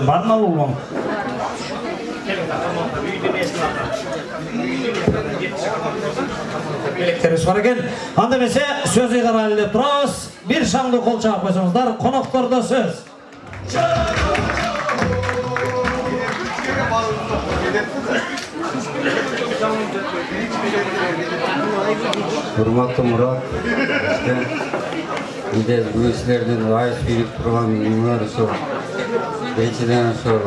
Barna olmam. Elektriğiniz var eken. Anda mese sözü kararlı turabız. Bir şamlı kol çağıp koysanızlar. Konuklarda söz. Hurmatlı Murat, işte bu işlerden layık bilip durgan bunlar sol. Beçiden sol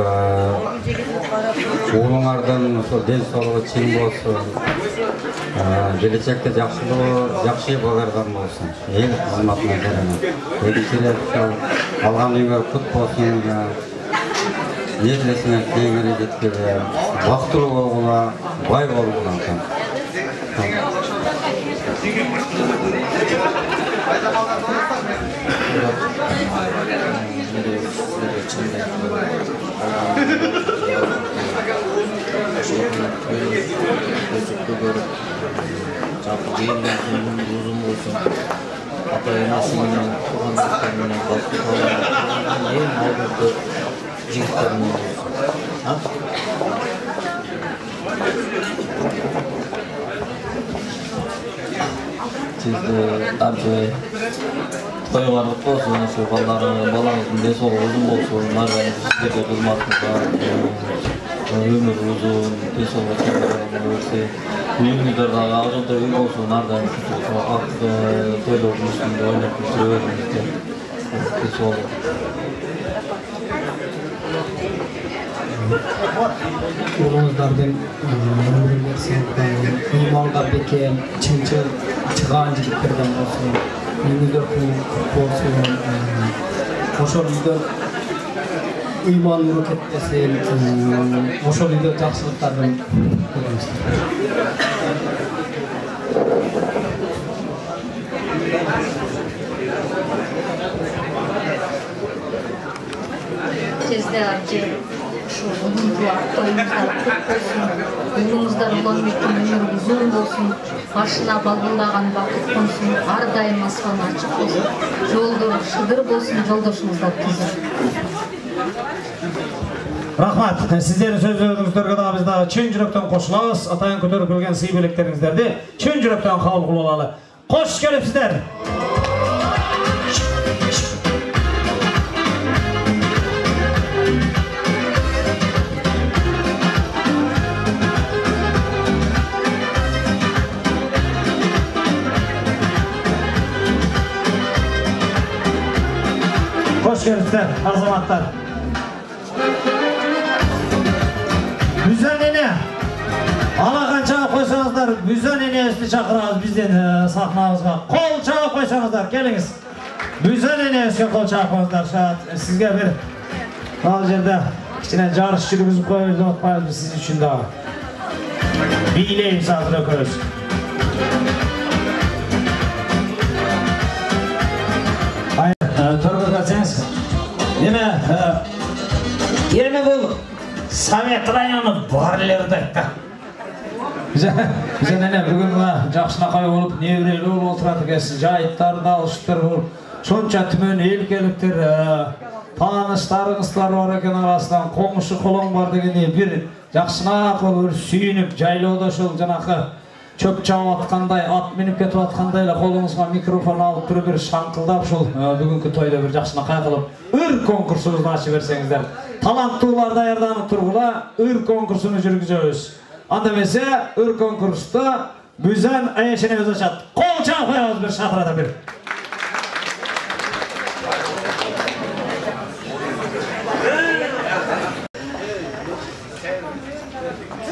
oğlunlardan sol den soluğu çiң bolsun. Gelecekte жақсы балардан болсын. Ел қызметіне жарана. Beçiler sol alған үйге құт болсын. Ерлесіне кеңірі жеткелі. Бақтылы болуға, бай болуға. Sizde toylarlık olsun, şu balanızın desi uzun olsun, narvanız sizlerde kızmatınızda ömür uzun, desi olsun, uyumuzlar da ağzında uyum olsun, nardan toylar üstünde oynayıp sürüyorsunuzda desi olur. Oğlunuzlardan ömrünler sınıftan, imanlar beke, çınçı çıkan jigitlerden olsun, uyumuzlar kutlu olsun, oşoluzlar iman muruket desin, oşoluzlar жақсылықтардан көріңіздер. Sizde acı şu umutlar, toyunuzlar kut olsun, uğrunuzlar olan bütün ömür uzun olsun, başına bağlayan vakit konsun, her daim asfalın açık olsun, yoldur şıdır olsun, yoldaşınızlar güzel. Rahmat, sizlerin sözlerinizlerge da biz daha çün yürekten koşulabız. Atayın kötörüp kelgen sый böleklerinizlerdi çün yürekten kabul kılalı. Hoş gelipsizler. Hoş gelipsizler, azamatlar. Büzen ene, alakan çağıp koysanızlar, Büzen ene üstü çakırağız bizden sahnamızga. Kol çağıp koysanızlar, geliniz. Büzen ene üstü kol çağıp koysanızlar, şahat sizge bir al jerde içine jarış жүрgüzüp koyuyoruz, unutmayız siz için daha. Biyleyim satına koyuyoruz. Hayır, Turgut Kaçınız. Neme, yerime bu Sovet rayonu barlerdi aytты. Bize nene bugün жақшынақай olup, nevreli olup oturады ekенsiz, жайыттар да алıştır olup, şonça tümön elkeliktir, tanışlarыңызlar бар екен арасынан, қоңышы қолың бар дегенде bir жақшынақ olup, sүйініп, жайлауда шол жанақы çöp çağып atқандай, at minip кетіп atқандайла қолыңызға микрофон алып тұрып bir шаңқылдап шол бүгінгі тойда bir жақшынақай қылып, өр конкурсымызды ашып берсеңіздер. Talantılar dayanıp turgula ür konkursunu жүргіземіз. Anda mese ür konkursta Büzen ayşene öz açat. Kol çağ koyamız bir şatırada bir.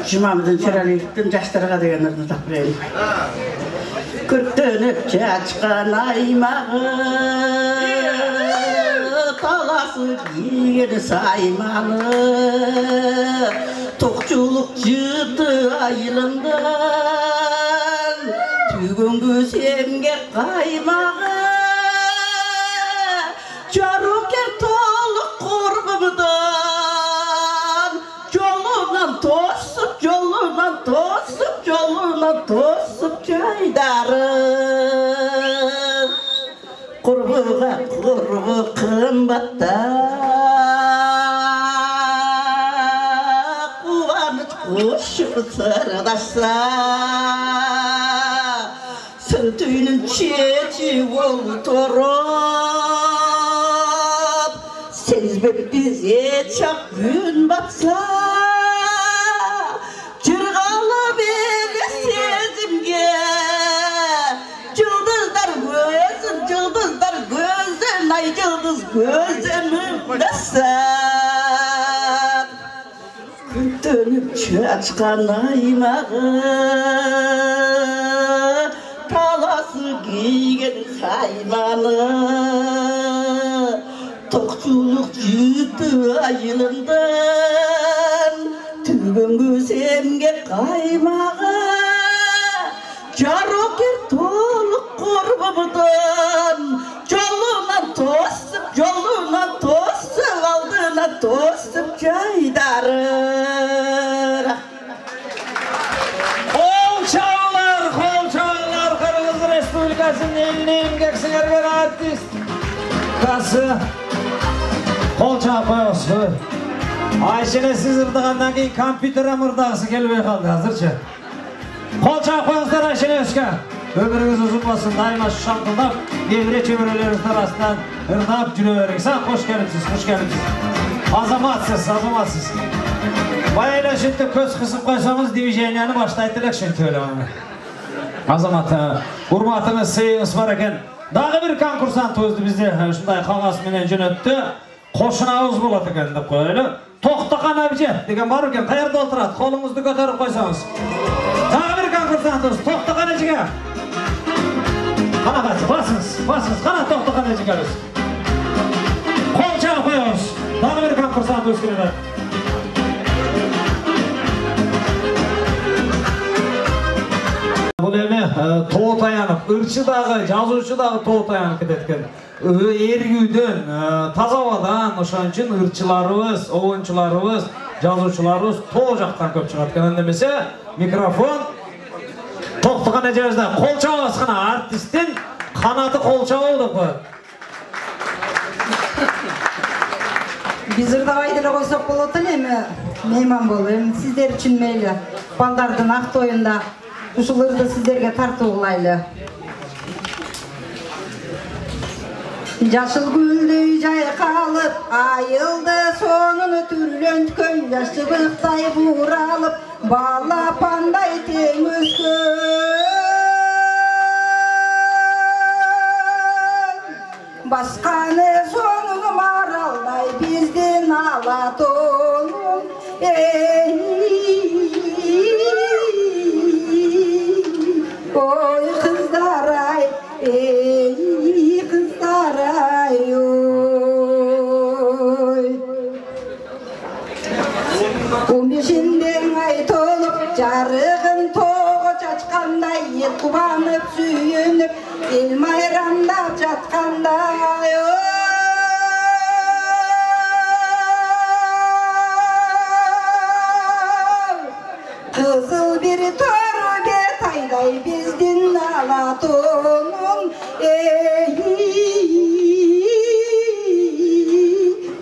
Cumamızın çörelikten yaşlara degenlerini tapırayım. Kürktön öpçe açkan aymağı talası yeri saymalı tokçuluk çıktı ayılımdan tügüngü semge kaymağı çarıke toluk korkumdan jolundan tosup çaydarım kurbuğa kurbu kımbattan uşup sırdaşsa Sırtının çeçi olturup Sezbep bize çap gün batsa Çırgalı beni sezimge Cıldızlar gözün Ay cıldız gözümün sen Dönüp açkan aymağı Talası giygen hayvanı Tokçuluk cüttü ayılından Tübün güzemge kaymağı Caroker toluk korbumdan Yoluna tosup aldına tosup caydarır Kol çağlar Kırgız Respublikası'nın eline emgek sinirgen artist Kası Kol çağı koyuyoruz Ayşe'ne siz ırdığandan keyin kompütere mırdağısı gelmeye kaldı hazırça Kol çağı koyuyoruzlar Ayşe'ne Özke Ömrünüz uzun olsun, daima şankıldap, devre çevrelerinizin arasından ırdap cürüverin. Sen hoş geldiniz. Azamatsız. Bayayla şimdi köz kısıp koysanız divijeniyani başlaytılak şimdi öyle bana. Azamat, hurmatınız, seyiniz var eken. Dağı bir konkursant özді bizde, şunday қағаз менен жөнөттü. Qo'shin ağız болады ekan deb qo'yaylik. To'xtaqan abje degan bor ekan, qayerda o'tiradi? Qo'lingizni ko'tarib qo'ysangiz. Dağı bir konkursant o'z, to'xtaqan ajiga. Qana basınız, qana to'xtaqan ajiga o'z. Qo'l chaqib qo'yamiz. Dağı bir konkursant o'z keladi. Бұл эми тоо таянып, ырчы дагы, жазуучу дагы тоо таянып кететкен. Эргүүдөн, таза абадан, ошон үчүн ырчыларыбыз, оюнчуларыбыз, жазуучуларыбыз тоо жактан көп чыгат экен. Эмесе микрофон токтогон эжебизде кол чабабыз гана артисттин канаты кол чабуу деп коет. Биз ырдабай деле койсок болот эле, эми мейман болуп, сиздер үчүн мейли. Балдардын ак тоюнда ушуларды сиздерге тартуу кылайлы. Жашыл гүлдөй жайкалып, айылды сонун түрлөнткөн, жашыбыктай буралып, балапандай тең өскөн. Басканы сонун маралдай биздин алатонун, Oy kızlar ay, ey kızlar ay oy. 15'inden ay tolup, jarığın toğu çaçkanday, el kubanıp suyunup, el mayrandap çatkanday oy. Kızıl bir torbe tayday bizdin alatonun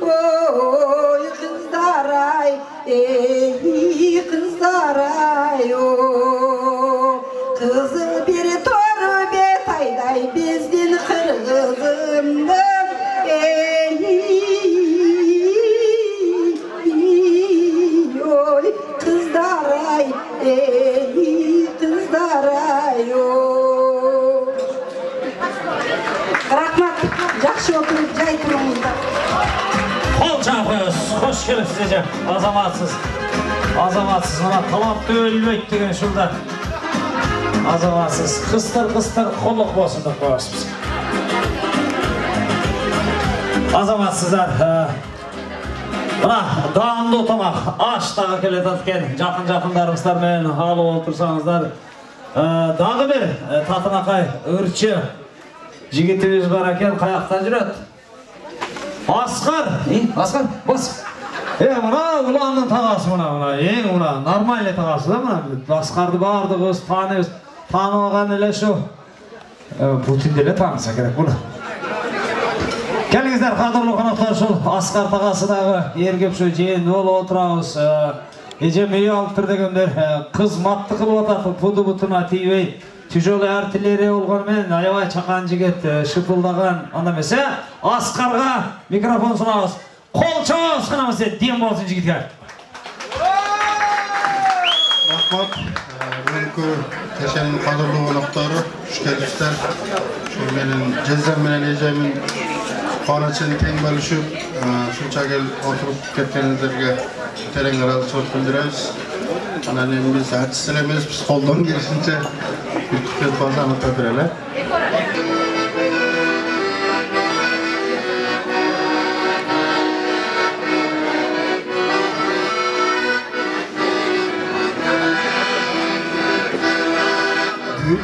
oy kızlar ay kızlar ay oy. Kızıl bir torbe tayday bizdin kırgızımdın oy kızlar ay kızlar ay oy. Rahmat, жақсы oturup jay turumuzlar. Kol çapıyoruz, hoş geldiniz Ece. Azamatsız, ona talapta ölmeyip degen şurada. Azamatsız, kıstır kolluk olsun da koyarız biz. Azamatsızlar, buna dağımda otamak, aş dağı keletken, жақындарыңыздар менен алып отырсаңыздар, дағы bir татынакай ырчы жигитибиz бар екен, қаяқтан жүрөт? Асқар, бас. Мына уланның тағасы мына, ең мына, нормальный тағасы да мына. Асқарды бардығыз, таныбыз, танымаған еле шу. Путин деле таныса керек бұны. Келіңіздер, қадырлы қонақтар, шул Асқар тағасы дағы ергеп шу жейін ол отырамыз. Эже мей алыптыр дегендер кызматты кылып атат, буду бутуна тийбей. Тяжелый артиллерия болгон менен аябай чакан жигит, шыпылдаган. Анда эмесе Аскарга микрофон сунабыз. Кол чабабыз канабыз, дем болсун жигиттер. Рахмат. Бүгүнкү кеченин кадырлуу коноктору, туш келиптер. Ошол менен жездем менен эжемин кубанычын тең бөлүшүп, ушунча кел отуруп кеткениңиздерге терең ыраазычылык билдиребиз. Анан эми биз артист эле эмеспиз, колдон келишинче бүткүлөп базаны береле.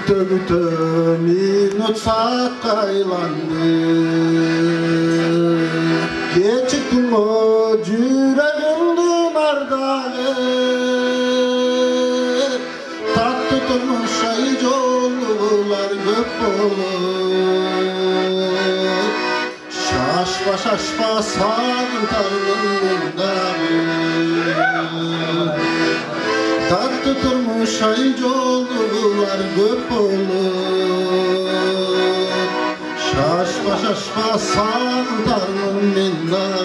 Güte minut saatga aylandı. Geçiktim o yüreğimdin ardağı. Tatlı turmuş ay yollar köp olur. Şaşma şaşma sağıntarım dağı. Tatlı turmuş ay yollar köp olur. Şaşma şaşma sağıntarım men dağı.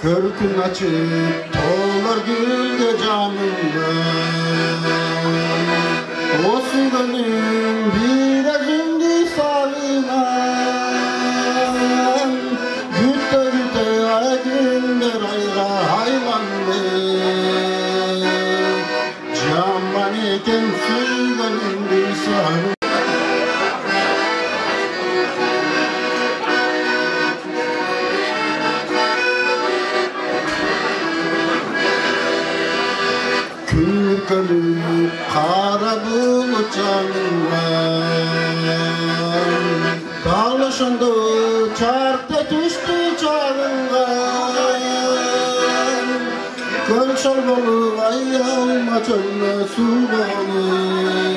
Körkün açıp tolar gülge canımda. Olsun gönlüm biraz indi sağınan. Güte güte ay günler ayra haylandı. Caman eken gönlüm bir sağınan. Kırkılıp kara bulut canımdan. Dağlaşandı çarptı düştü çağımdan. Göl çorbalı ayalma çölüne su balıp.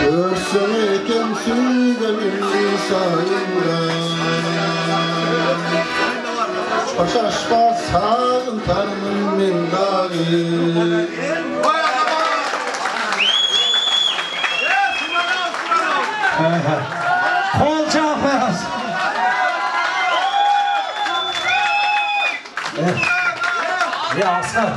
Görsen eken gönlüm sağımdan. Şaşma sağıntarım men dağı. Kol çababız. Ya Askar.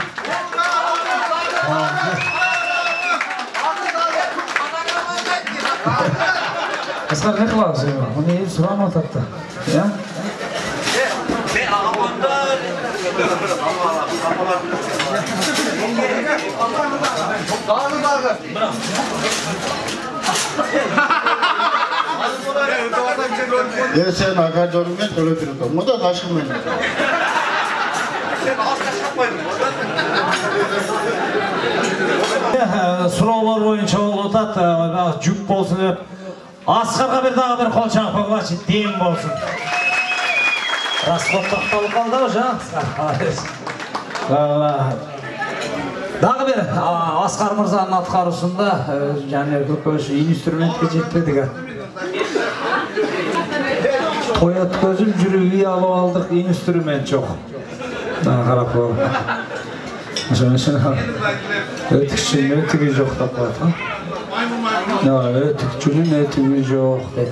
Askar ne kılavuz ya? Onu iyi sorama taktı. Ya? Ya sen aga görünmez öyle bir adam. O da taşımayın. Suroğlar boyunca olup atat, cüp bolsun dep. Askarga bir daha bir kol çakmak var, deyim bolsun. Расход тоқталып қалды ау Аскар. Дағы бір Аскар мырзаның атқарусында және көкөш инструментке жетпедік. Той өткізіп жүріп алып алдық, инструмент жоқ. Қарап бол. Өтікшінің өтігі жоқ деп қойды. Өтікшінің өтігі жоқ деп.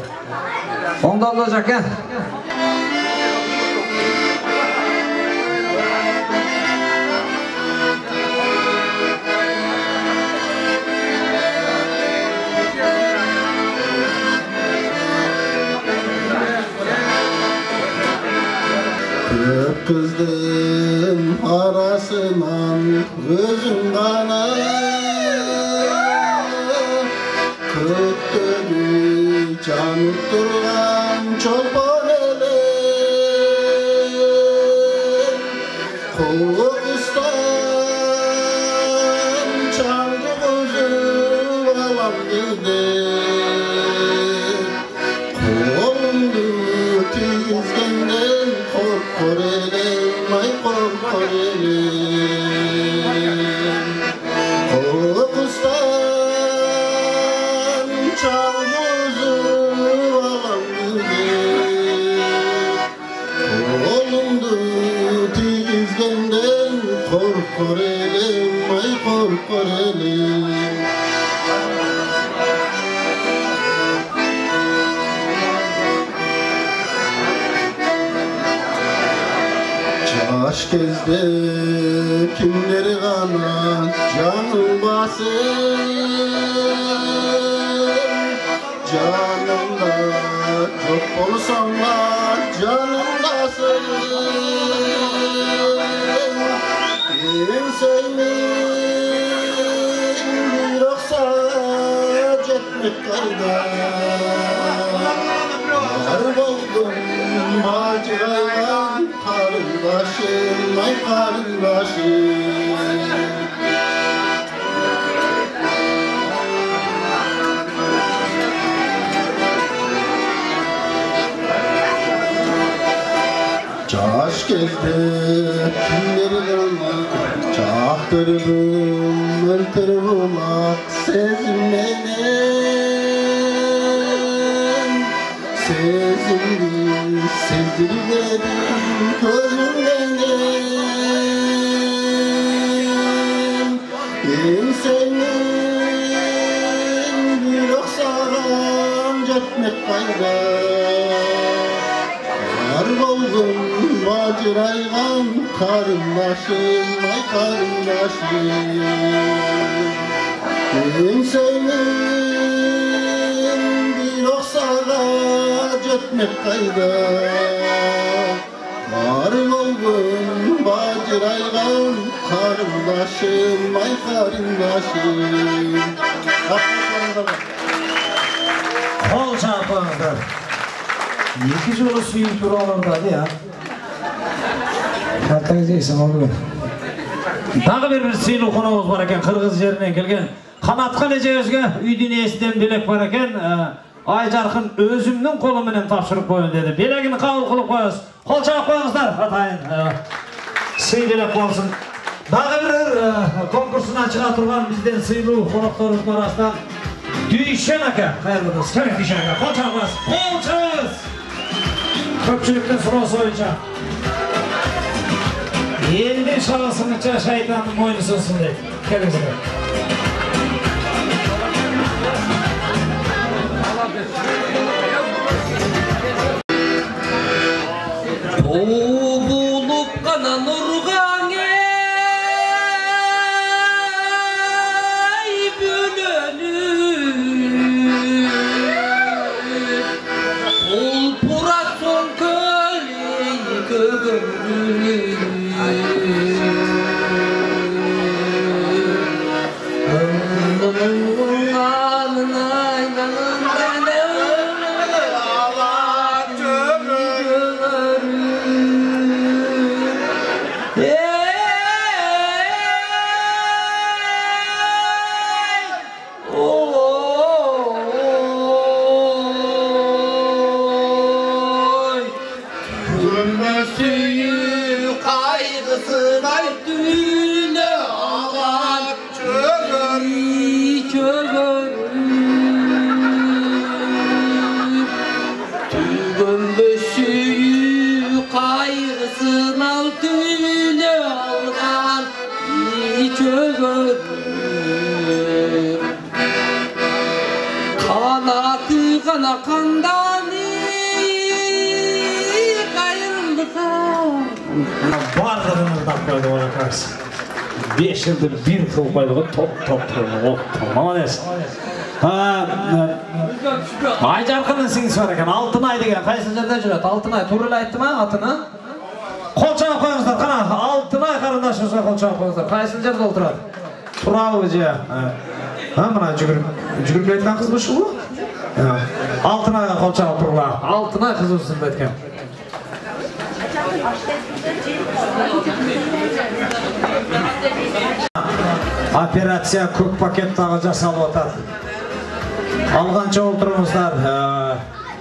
Онда да жакен. Kızdım arasından özüm bana. Köktölü canıp durgan çolpan ele. Kovustan çancı gözü alam dedi. Kolumdu tizgenden korelem ay korelem. korkor elim, ay korkor elim. Yaş gezde kimleri kalan canım basın, canımda çok olsan da canımdasın. En sevmin bir oksa cetmek kayda. Yar oldum macerayan karındaşım, ay karındaşım. Çaş gezdi kimleri yanına, çaktırdım öldürüm ak sezmenin. Sezildi, sezdirmedim gözümden. En sevdiğim bir oksaran cetmek kayda. Yar oldum maciraygan karındaşım, ay karındaşım. En sevdiğim bir oksara cetmek kayda. Var oldum bacıraygan karındaşım, ay karındaşım. Kol çarpınızdır. İki jolu suyun turu olurdu ya. Kalkayacaksan olur. Dağı bir suyun konumuz var eken, Kırgız yerinden gelgen. Kanatkan eceyizge üy dünyasidan bilek var eken. Ayjarkın özümnün kolu menen tapşırıp koyun dedi. Bilegini kabul kılıp koyuz. Kol çarp koyunuzlar. Atayın. Sıy bilek olsun. Dağı bir konkursuna çığa turgan bizden sıylı konuklarımız arasından Düşen aka. Hayırlıdır. Kemek Düşen aka. Kol çarp koyuz. Kol çarp. Köpçülükten sorusu oyunca. Elden şahısınca şeytanın moynu sözsün deyip. Gelin size. Doğu bulup kana nurgan ey bölünür. Pulpuratson köleyi gögönlür. Koydu ona karşı. 5 yıldır bir kıl koydu. Top. Tamam edes. Ayjarkının singisi var eken. Altınay degen. Kaysı жерде жүрөт? Altınay. Turul aytты ма atını? Kol çabuk koyuңuzдар. Kana Altınay karındaşыңызга kol çabuk koyuңuzдар. Kayсы жерде олтурат? Туралы же. Мына жүгүрүп айткан кыз бушул. Altınayга kol çabuk турла. Altınay кызыбызды айткен. Operatsiya көк пакеттагы жасалып атат. Алганча олтурыңыздар.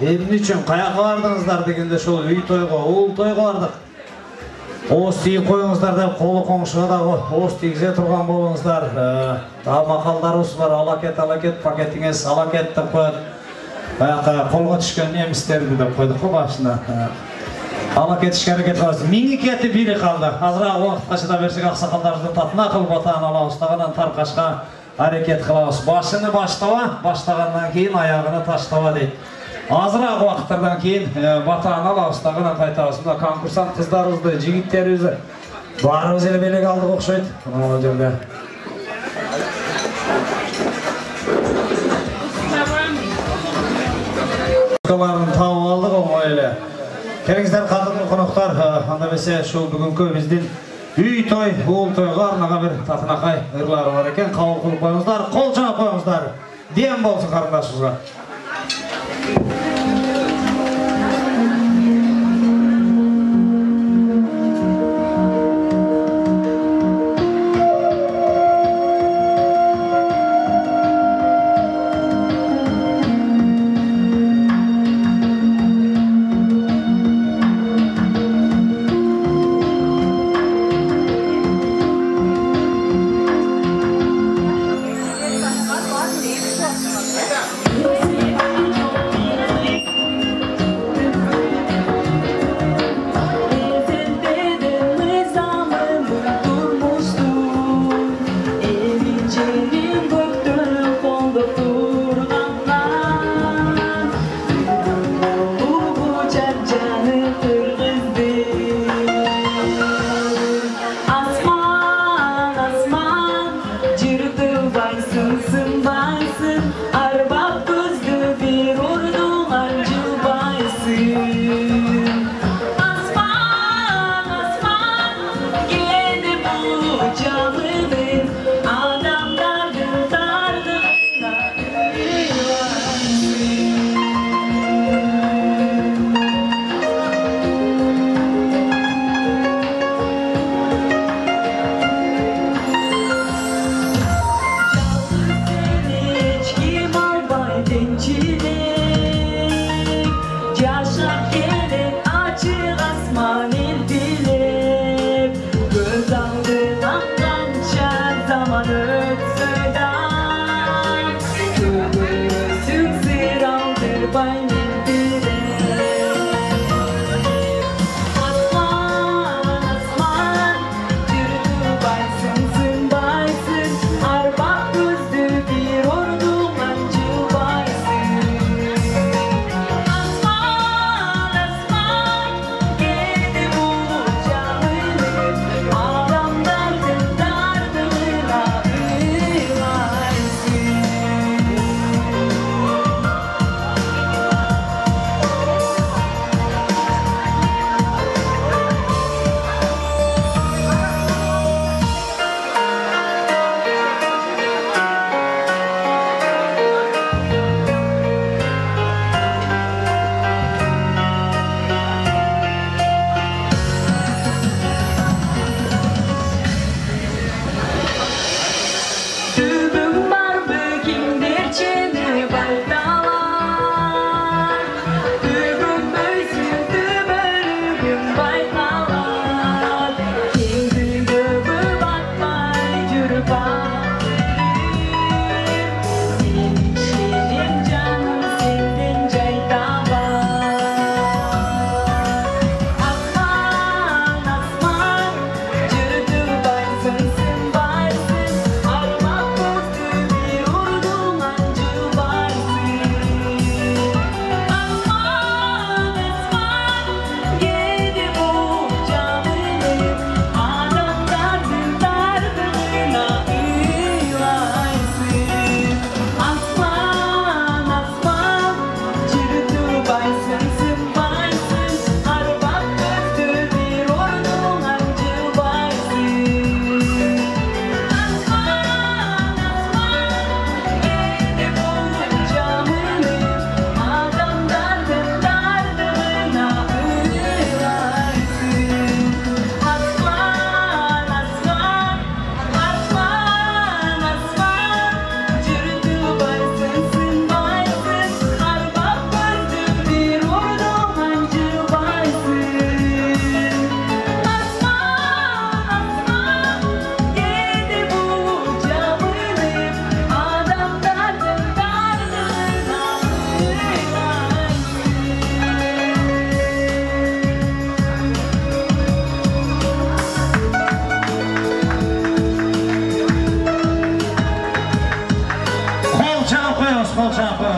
Эмне үчүн каяка бардыңыздар дегенде шол үй тойго, уул тойго бардык. Ооз тийип коюңуздар деп колу коңшуга дагы ооз тийгизе турган болуңуздар. Макалдарыбыз бар. Алакет пакетиңиз алакет деп коет. Баягы колго түшкөн немистерди деп койдук го башында. Ала кетишке аракет кылабыз. 1002 бири калды. Азыраак убакытка чыда берсек аксакалдардын татына кылып атаан алабыз. Тагынан таркашка аракет кылабыз. Башыны баштаба, баштагандан кийин аягыны таштаба дейт. Азыраак убакыттардан кийин батаан алабыз, тагынан кайтабыз. Мына конкурсант кыздарыбызды, жигиттерибизди баарыбыз эле белек алдык окшойт. Могу жерде. Каларын таап алдык оңой эле. Келиңиздер кадырлуу коноктор, анда эмесе ушул бүгүнкү биздин үй той, уул тойго арнага бир татынакай ырлары бар экен. Кабыл кылып коюңуздар, кол жаап коюңуздар. Дем болсун карындашыбызга.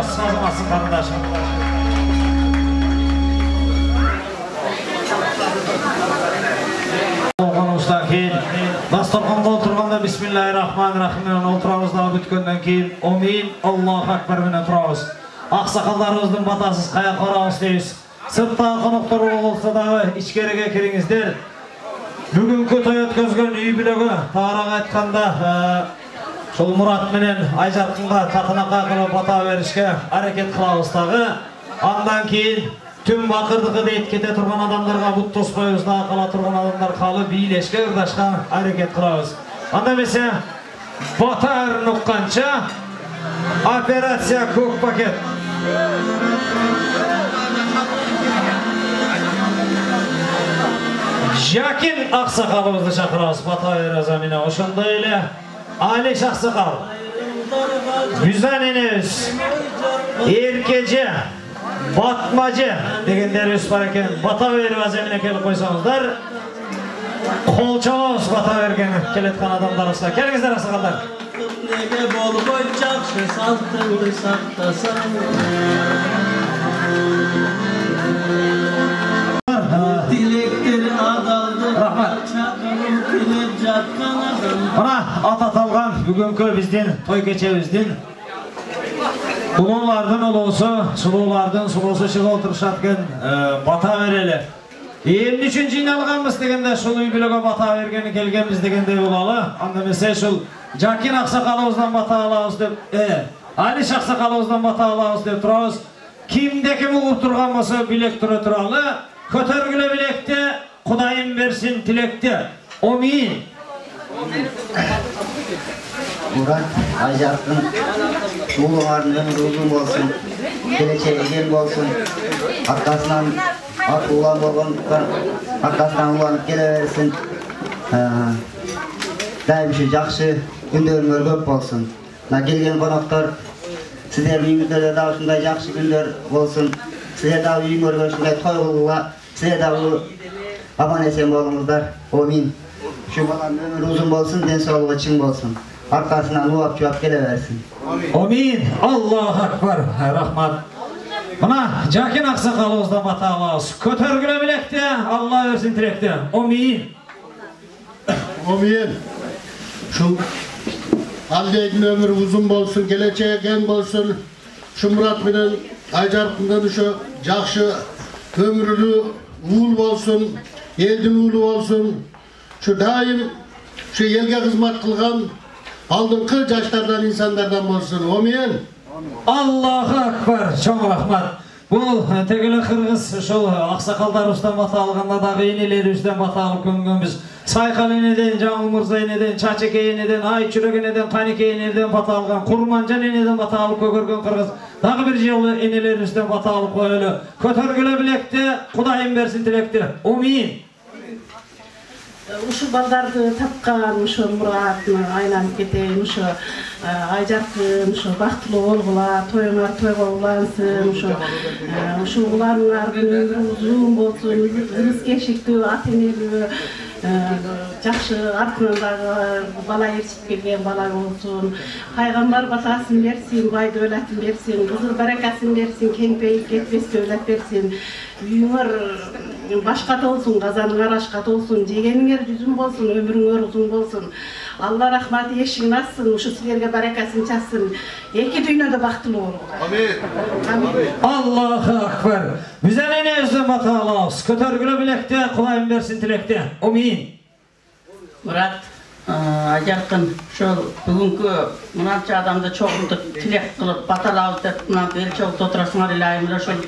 Sazamazsın kardeşim. Olğanımızdan keyin dasturxanda oturganda Bismillahirrahmanirrahim oturamızda bütkönden keyin Amin Allahu Akbar menen turabız. Aksakallarımыздың batasız kaya qarabız deymiz. Sırtta konuklar olsa da içkeriге kiringizler. Бүгүнкү той өткөзгөн үй бүлөгү таарак айтканда ушул Мурат менен Айжаркынга татынакка кылып бата беришке аракет кылабыз дагы. Андан кийин түн бакырдыгы дейт кете турган адамдарга бут тоспойбуз дагы, кала турган адамдар калып бийлешке ырдашка аракет кылабыз. Анда эмесе бата өрүн укканча операция көк пакет. Jakin Aksaqalımızı çakırız bata verazamine. Oşunda öyle Ali Aksaqal, Güzeniniz, Erkece, Batmacı degenleri üst var eken bata verazamine kelip koysanızlar. Kolçamız bata vergen keletkan adamlar olsa. Kelingizler Aksaqallar. Mana at atalgan бүгүнкү биздин той кечебиздин улуулардын улуусу, сулуулардын сулуусу чыгып отурушат экен бата берели. Эмне үчүн жыйналганбыз дегенде ушул үй бүлөгө бата бергени келгенбиз дегенде болалы. Анда эмесе ушул Жакин Аксакалыбыздан бата алабыз деп, Али Аксакалыбыздан бата алабыз деп турабыз. Кимде ким угуп турган болсо билек тура туралы. Көтөргүлө билекте, Кудайым берсин тилекте. Amin. Murat Ayjarkın uluğarın ömrü uzun olsun, geleceğe gel olsun, arkasından at ulan bolğanlıktan arkasından ulanıp geleversin. Daim şu jakşı gündörüңөр köp bolsun. Gelgen konaklar sizler uyuңuzda da ушундай jakşı günдөр bolsun. Sizler da uyuңөргө ушундай той кылууга, sizler da aman esen bolуңуздар. Amin. Şu balanın ömrü uzun olsun, densoğluğu çın olsun. Arkasından uap çuap geleversin. Amin. Allahu Akbar. Rahmat. Buna Jakin Aksakalımızdan bata alabız. Kötörgüle bilekte, Allah versin tilekte. Amin. Amin. Şu Ali'nin ömrü uzun olsun, geleceğe gen olsun. Şu Murat bilen Ayjarkın'dan şu jakşı ömrülü uğul olsun, eldin uğulu olsun. Şu daim şu elge hizmet kılgan aldırkı yaşlardan insanlardan olsun. Amin. Allahu Akbar. Çok rahmat. Bu tegili Kırgız şu aksakallarımızdan bata alganda da inelerimizden bata alıp göngönbüz. Saykal eneden, Жаңыл Мырза eneden, Çaçeke eneden, Ayçürek eneden, Kanike eneden bata algan, Kurmancan eneden bata alıp kөгөргөн Kırgız. Dağı bir жылы enelerimizden bata alıp koyulu. Kötörgüle bilekte, Kudayım versin tilekte. Amin. Uşu baldарды тапкан, uşu Murat'ны айланып кетейин, uşu Ayjarkın, uşu бактылуу болгула, тоюңар тойго улансın, uşu уланыңардын ömrü uzun болсун, ырыс кешиктүү, ат энелүү, жакшы артынан бала ээрчип келген бала болсун. Пайгамбар батасын берсин, бай дөөлөтүн берсин, кызыл баракасын берсин, кеңпейип кетпес дөөлөт берсин. Үйүңөр башка толсун, казаныңар ашка толсун, жегениңер жүзүн болсун, өмүрүңөр узун болсун. Алла рахматы эшигин ачсын, ушу силерге баракасын чачсын. Эки дүйнөдө бактылуу болуңар. Амин. Allahu Akbar. Bize ne özlem bata alabız. Kötörgülü bilekte, Kudayım versin tilekte. Amin. Murat Ayjarkın şol бүгүнкү мынанча адамды чогумду тилек кылып баталабыз деп мына эл чогулуп отурасыңар илайым эле ошол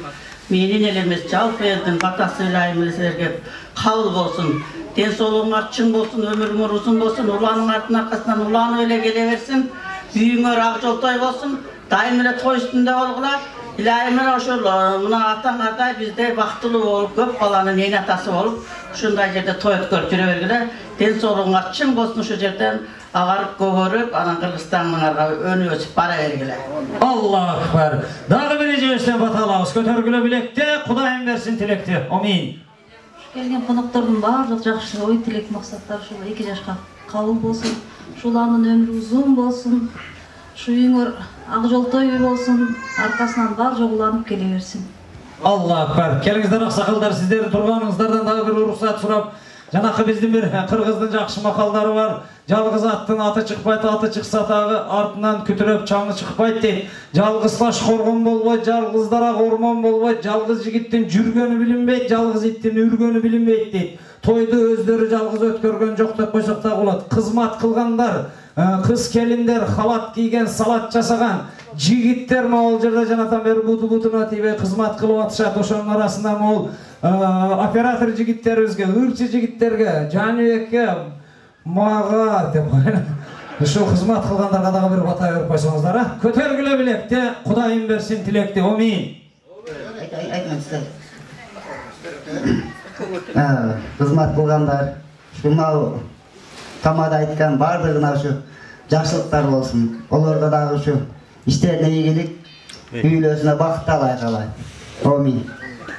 менин эле эмес жалпы элдин батасы илайым эле силерге кабыл болсун. Ден соолугуңар чың болсун, өмүрүңөр узун болсун, уланыңардын аркасынан уланып эле келе берсин. Үйүңөр ак жол той болсун, дайым эле той үстүндө болгула. İlahim ошол мына атаңардай бизде бактылуу болуп, көп баланын эне атасы болуп, ушундай жерде той өткөрүп жүрө бергиле. Ден соолугуңар чың болсун, ошол жерден агарып көгөрүп, анан Кыргызстаныңарга өнү өсүп бара бергиле. Allahu Akbar. Дагы бир жебестен бата алабыз. Көтөргүлө билекте, Кудайым берсин тилекте. Амин. Келген коноктордун баардык жакшы ой тилек максаттары ушул 2 жашка кабыл болсун. Ушулардын өмүрү узун болсун. Şu үйүңөр ак жолтой үй болsun, arkasынан бар жоғуланып келе берсин. Allah akbar. Kelingizler aksakallar, sizlerin turganыңыздардан дагы bir уруксат сурап, жанакы биздин bir кыргыздын жакшы макалдары бар. Жалгыз аттын аты чыкпайт, аты чыкса дагы артынан күтүрөп чаңы чыкпайт дейт. Жалгызлаш коргон болбойт, жалгыздарак ормон болбойт, жалгыз жигиттин жүргөнү билинбейт, жалгыз иттин үргөнү билинбейт дейт. Тойду өздөрү жалгыз өткөргөн жок деп койсок да болот. Кызмат кылгандар, кыз келиндер, халат кийген, салат жасаган жигиттер могул жерде жанатан бери бутуна тийбей кызмат кылып атышат. Ошонун арасында могул оператор жигиттерибизге, ырчы жигиттерге, Жаныбекке, мага деп ушул кызмат кылгандарга дагы бир бата берип койсоңуздар, а? Көтөргүлө билекте, Кудайым берсин тилекти. Амин. Кызмат кылгандар, ушул тамада айткан бардыгына ушу жакшылыктар болсун. Олорго дагы ушу иштерине ийгилик, үйлөсүнө бакыт талай. Амин.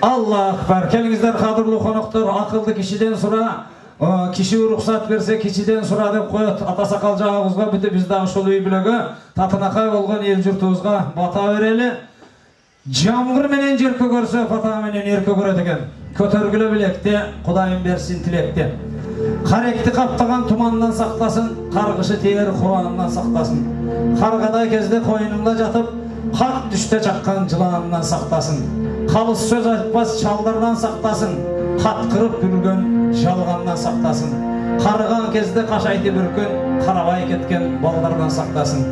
Allah akbar. Kelingizler kadırlı konuqtur, akıllı kişiden sonra kişi ruhsat verse kişiden sonra dep koyot. Ata sakal jagыбызга бүтүп биз дагы ошол үй бүлөгө татынакай болгон эл журтубузга бата берели. Жамгыр менен жеркө көрсө бата менен эркө көрөт экен. Көтөргүлө билекте, Кудайым берсин тилекте. Каректи каптаган тумандан сактасын, каргышы тээр Куранынан сактасын. Каргадай кезде койнумда жатып, кат түштө чаккан жыланынан сактасын. Kalыс söz айтпас çalдардан сактасын, каткырып күлгөн жалгандан сактасын. Карыган кезде кашайтып үркөн, карабай кеткен балдардан сактасын.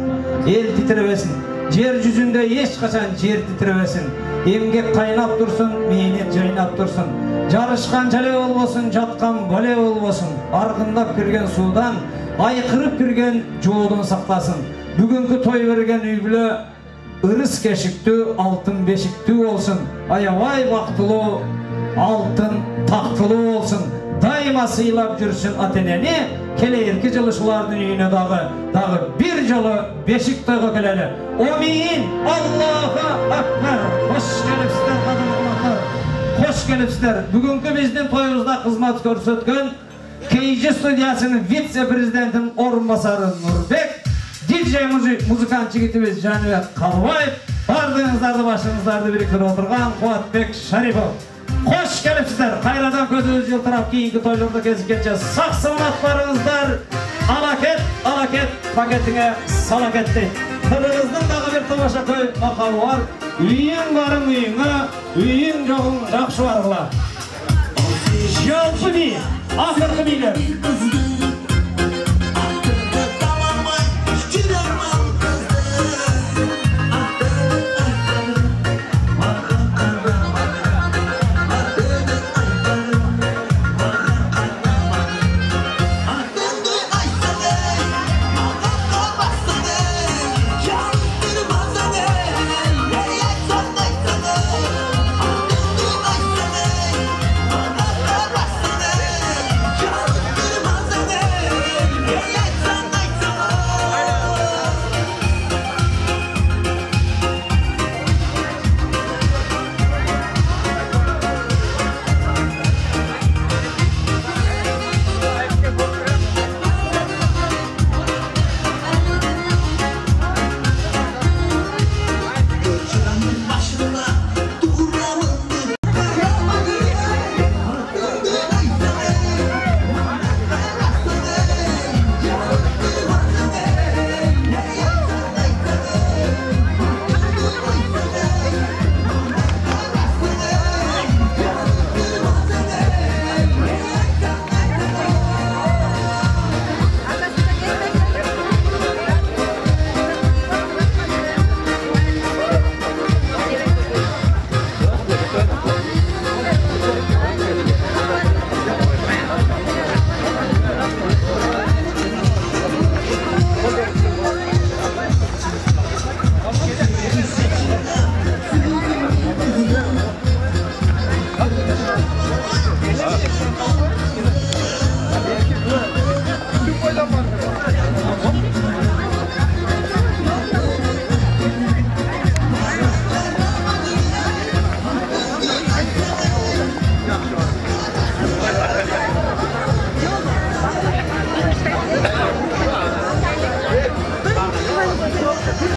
Эл титиребесин, жер жүзүндө эч качан жер титиребесин. Эмгек кайнап турсун, мээнет жайнап турсун. Жарышкан жале болбосун, жаткан бале болбосун. Аргындап кирген суудан, айкырып кирген жоодон сактасын. Бүгүнкү той берген үй бүлө ырыс кешиктүү, алтын бешиктүү болсун. Аябай бактылуу, алтын тактылуу болсун. Дайыма сыйлап жүрсүн ата-энени. Келерки жылы ушулардын үйүнө дагы бир жолу бешик тойго келели. Амин. Аллаху акбар. Хош келипсиздер кадырлуулар. Хош келипсиздер. Бүгүнкү биздин тоюбузда кызмат көрсөткөн KG студиясынын вице-президентинин орун басары Нурбек, DJ музыкант жигитибиз Жаныбек Калыбаев, бардыгыңыздарды башыңыздарды бириктирип отурган Кубатбек Шарипов. Хош келипсиздер. Кайрадан көзүбүз жылтырап кийинки тойлордо кезиккенче сак саламат барыңыздар. Алакет пакетиңе салакет дейт. Кыргыздын дагы бир тамаша той макалы бар. Үйүң барың үйүңө, үйүң жогуң жакшы баргыла. Жалпы бий, акыркы бийлер.